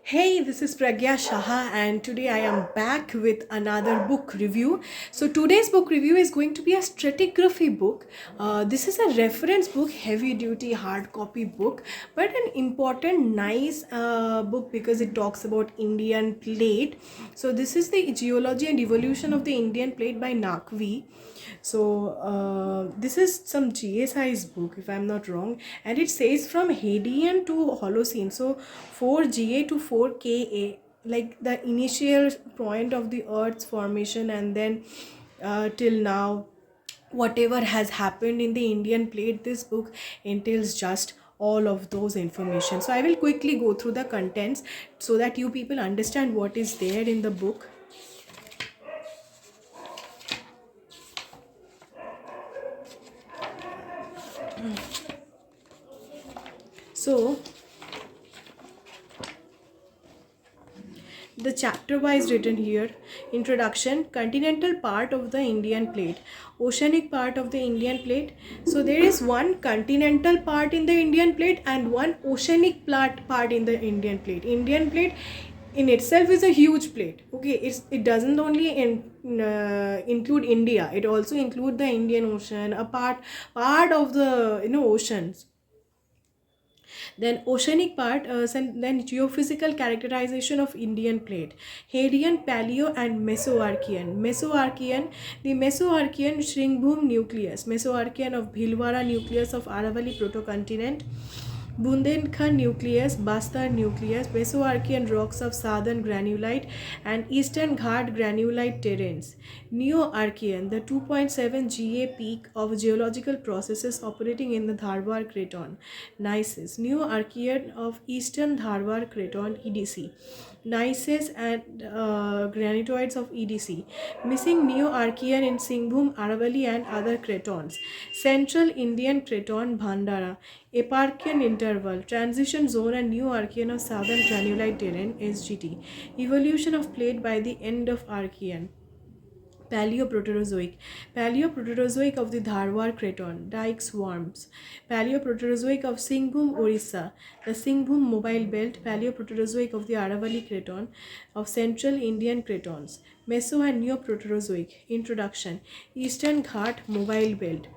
Hey, this is Pragya Shaha, and today I am back with another book review. So, today's book review is going to be a stratigraphy book. This is a reference book, heavy duty hard copy book, but an important, nice book because it talks about Indian plate. So, this is the Geology and Evolution of the Indian Plate by Naqvi. This is some GSI's book, if I'm not wrong, and it says from Hadean to Holocene. So, 4GA to 4KA, like the initial point of the Earth's formation, and then till now, whatever has happened in the Indian plate. This book entails just all of those information. So, I will quickly go through the contents so that you people understand what is there in the book. So, the chapter wise written here: introduction, continental part of the Indian plate, oceanic part of the Indian plate. So there is one continental part in the Indian plate and one oceanic part in the Indian plate. Indian plate in itself is a huge plate. Okay, it doesn't only include India, it also include the Indian Ocean, a part of the oceans. Then oceanic part, then geophysical characterization of Indian plate: Hadean, Paleo, and Mesoarchean. The Mesoarchean Shringbhum nucleus, Mesoarchean of Bhilwara nucleus of Aravalli protocontinent, Bundelkhand nucleus, Bastar nucleus, Mesoarchean rocks of southern granulite and eastern Ghat granulite terrains. Neo-Archean, the 2.7 Ga peak of geological processes operating in the Dharwar Craton. Gneiss, Neo-Archean of eastern Dharwar Craton EDC. Gneisses and granitoids of EDC. Missing Neo-Archean in Singhbhum, Aravalli and other cratons. Central Indian Craton Bhandara. Eparchian interval, transition zone and new Archean of southern granulite terrain (SGT). Evolution of plate by the end of Archean. Paleoproterozoic of the Dharwar Craton, dike swarms. Paleoproterozoic of Singhbhum, Orissa, the Singhbhum mobile belt. Paleoproterozoic of the Aravalli Craton, of central Indian cratons. Meso and Neoproterozoic. Introduction. Eastern Ghat mobile belt.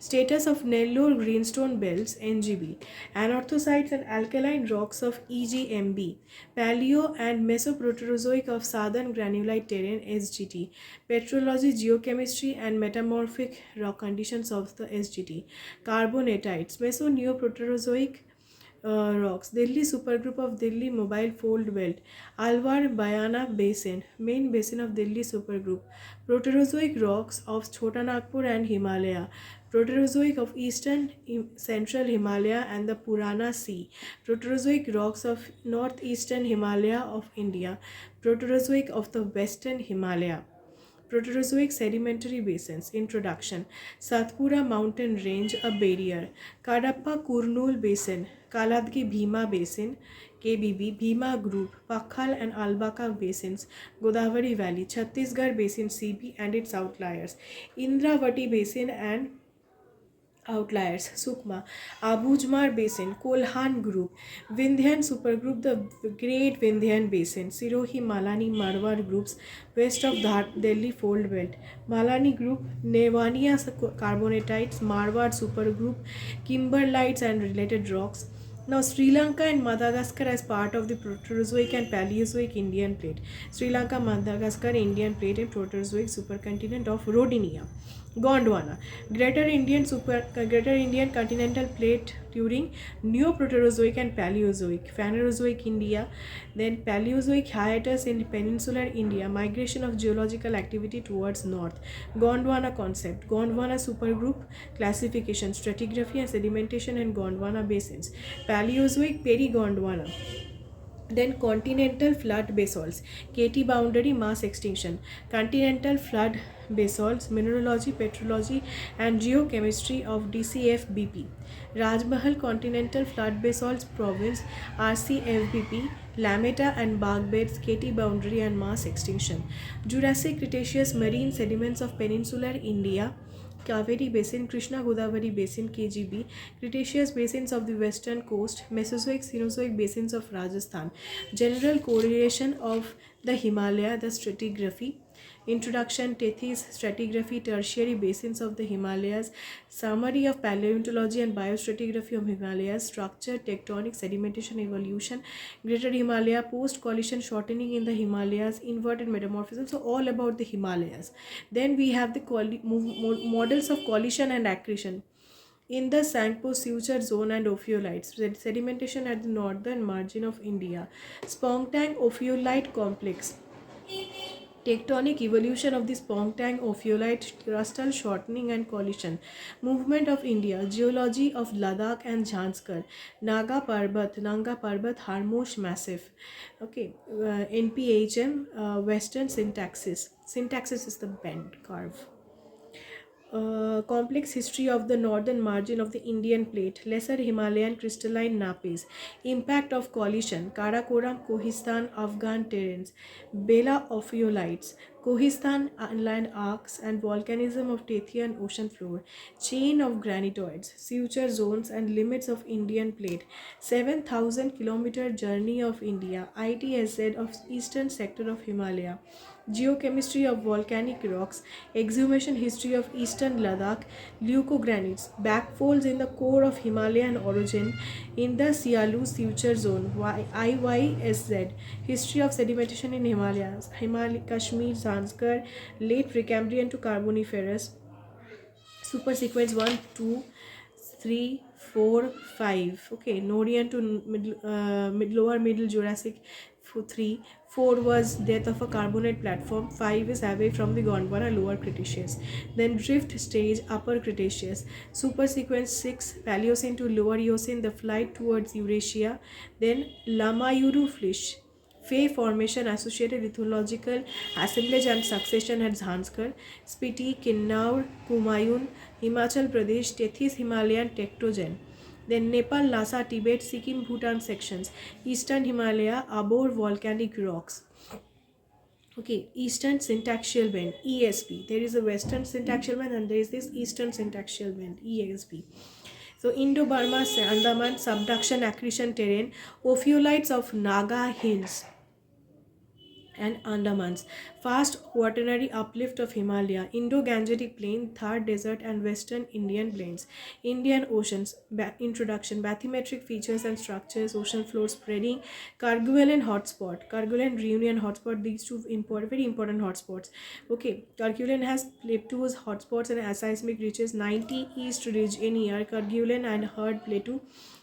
Status of Nellore Greenstone Belts (NGB), Anorthosites and alkaline rocks of EGMB, Paleo and Mesoproterozoic of southern granulite terrain (SGT), Petrology, geochemistry and metamorphic rock conditions of the SGT, Carbonatites, Meso-Neoproterozoic rocks, Delhi supergroup of Delhi mobile fold belt, Alwar Bayana basin, main basin of Delhi supergroup, Proterozoic rocks of Chota Nagpur and Himalaya, Proterozoic of eastern central Himalaya and the Purana Sea, Proterozoic rocks of northeastern Himalaya of India, Proterozoic of the western Himalaya. Proterozoic sedimentary basins. Introduction. Satpura mountain range, a barrier. Kadapa Kurnool basin, Kaladgi Bhima basin, KBB, Bhima group, Pakhal and Albaka basins, Godavari valley, Chhattisgarh basin CB and its outliers, Indravati basin and outliers, Sukma, Abujmar basin, Kolhan group, Vindhyan supergroup, the Great Vindhyan basin, Sirohi, Malani, Marwar groups west of Delhi fold belt, Malani group, Nevania carbonatites, Marwar supergroup, kimberlites and related rocks. Now, Sri Lanka and Madagascar as part of the Proterozoic and Paleozoic Indian plate. Sri Lanka, Madagascar, Indian plate and Proterozoic supercontinent of Rodinia. Gondwana, Greater Indian continental plate during Neoproterozoic and Paleozoic, Phanerozoic India, then Paleozoic hiatus in peninsular India, migration of geological activity towards north. Gondwana concept, Gondwana supergroup, classification, stratigraphy and sedimentation in Gondwana basins. Paleozoic Peri-Gondwana. Then continental flood basalts, KT boundary mass extinction, continental flood basalts, mineralogy, petrology and geochemistry of DCFBP, Rajmahal continental flood basalts province, RCFBP, Lameta and bark beds, KT boundary and mass extinction, Jurassic Cretaceous marine sediments of peninsular India, Kaveri Basin, Krishna Godavari Basin (KGB), Cretaceous basins of the western coast, Mesozoic Cenozoic basins of Rajasthan, general correlation of the Himalaya, the stratigraphy, introduction, Tethys, stratigraphy, tertiary basins of the Himalayas, summary of paleontology and biostratigraphy of Himalayas, structure, tectonic, sedimentation, evolution, greater Himalaya, post collision shortening in the Himalayas, inverted metamorphism. So all about the Himalayas. Then we have the models of collision and accretion in the Sangpo-Suture zone and ophiolites, sedimentation at the northern margin of India, Spongtang ophiolite complex, tectonic evolution of the Spongtang ophiolite crustal shortening and collision, movement of India, geology of Ladakh and Jhanskar, Nanga Parbat Harmosh Massif. Okay, NPHM, Western syntaxis. Syntaxis is the bend curve. Complex history of the northern margin of the Indian plate, lesser Himalayan crystalline napes, impact of collision, Karakoram, Kohistan, Afghan terrains, Bela ophiolites, Kohistan inland arcs and volcanism of Tethyan ocean floor, chain of granitoids, suture zones and limits of Indian plate, 7,000-kilometer journey of India, ITSZ of eastern sector of Himalaya, geochemistry of volcanic rocks, exhumation history of eastern Ladakh, leucogranites, backfolds in the core of Himalayan origin in the Sialu suture zone, IYSZ, history of sedimentation in Himalayas, Kashmir, Zanskar, late Precambrian to Carboniferous, supersequence 1, 2, 3, 4, 5. Okay, Norian to lower middle Jurassic 3. 4 was death of a carbonate platform. 5 is away from the Gondwana lower Cretaceous. Then drift stage upper Cretaceous. Supersequence 6 Paleocene to lower Eocene, the flight towards Eurasia. Then Lamayuru fish. Fay formation associated lithological assemblage and succession at Zanskar, Spiti, Kinnaur, Kumayun, Himachal Pradesh, Tethys Himalayan tectogen. Then Nepal, Lhasa, Tibet, Sikkim, Bhutan sections, Eastern Himalaya, Abor volcanic rocks. Okay, Eastern Syntaxial Band, ESB. There is a Western Syntaxial Band and there is this Eastern Syntaxial Band, ESB. So Indo-Burma, Andaman, subduction accretion terrain, ophiolites of Naga Hills and Andamans, fast quaternary uplift of Himalaya, Indo-Gangetic Plain, Thar Desert and Western Indian Plains, Indian Oceans, introduction, bathymetric features and structures, ocean floor spreading, Kerguelen hotspot, Kerguelen reunion hotspot, these two very important hotspots. Okay, Kerguelen has plateaus, hotspots and aseismic reaches, 90 East Ridge in here, Kerguelen and Herd Plateau,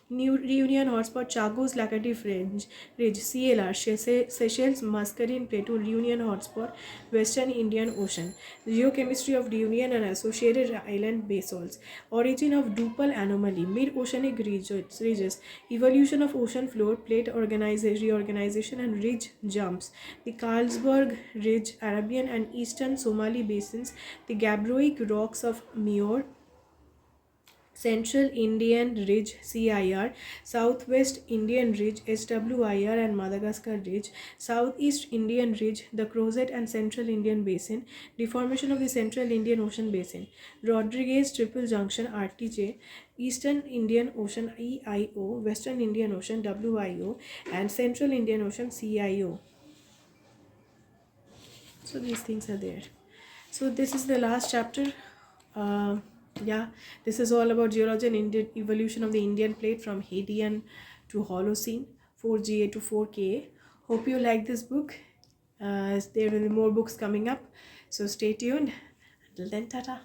New Reunion hotspot Chagos Lacative Ridge, CLR, Seychelles Mascarene Plateau Reunion hotspot, Western Indian Ocean. Geochemistry of Reunion and associated island basalts. Origin of Duple anomaly, mid-oceanic ridges. Evolution of ocean floor, plate reorganization and ridge jumps. The Carlsberg Ridge, Arabian and Eastern Somali basins. The Gabbroic rocks of Muir, Central Indian Ridge CIR, Southwest Indian Ridge SWIR and Madagascar Ridge, Southeast Indian Ridge, the Crozet and Central Indian Basin, deformation of the Central Indian Ocean Basin, Rodriguez Triple Junction RTJ, Eastern Indian Ocean EIO, Western Indian Ocean WIO and Central Indian Ocean CIO. So these things are there. So this is the last chapter. Yeah, this is all about geology and Indian evolution of the Indian plate from Hadean to Holocene, 4GA to 4KA. Hope you like this book. There will be more books coming up. So stay tuned. Until then, tata.